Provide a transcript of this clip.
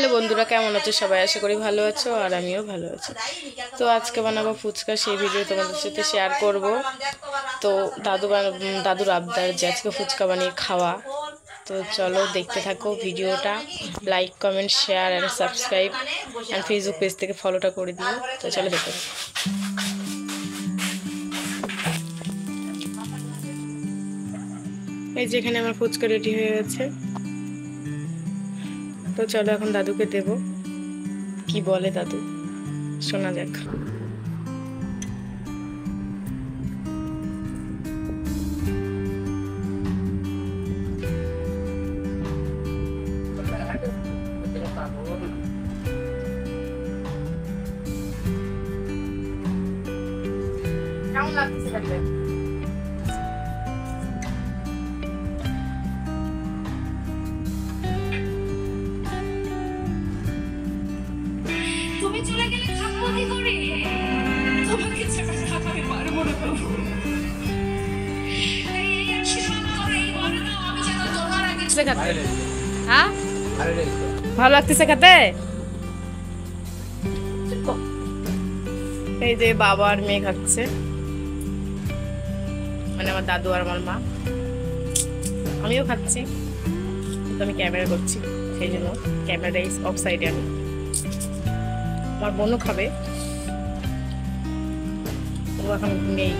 Hello বন্ধুরা, কেমন আছো সবাই? আশা করি ভালো আছো আর আমিও ভালো আছি। তো আজকে বানাবো ফুচকা, সেই ভিডিও তোমাদের সাথে শেয়ার করব। তো দাদুর আবদার যে আজকে ফুচকা বানিয়ে খাওয়া। তো চলো দেখতে থাকো ভিডিওটা। Like, comment, share and subscribe and Facebook page থেকে ফলোটা করে দিও। তো চলো দেখতে থাকো। এই যেখানে আমার ফুচকা রেডি হয়ে গেছে। তো চলো এখন দাদুকে দেব। কি বলে দাদু শোনা যাক। কেমন লাগছে খেতে? তুমি চলে গেলে খাবো কি করে? তোমাকে ছাড়া খাবার পারবো না বাবু। এই আশীর্বাদ করো, এই বলে দাও আমি যেন তোমার আগে খেতে হ্যাঁ ভালো লাগতেছে খেতে। এই যে বাবা আর মেয়ে খাচ্ছে, মানে আমার দাদু আর আমার মা। আমিও খাচ্ছি, তো আমি ক্যামেরা করছি, সেই জন্য ক্যামেরাটা অফ সাইডে। আমি আমার বোনও খাবে, ও এখন নেই।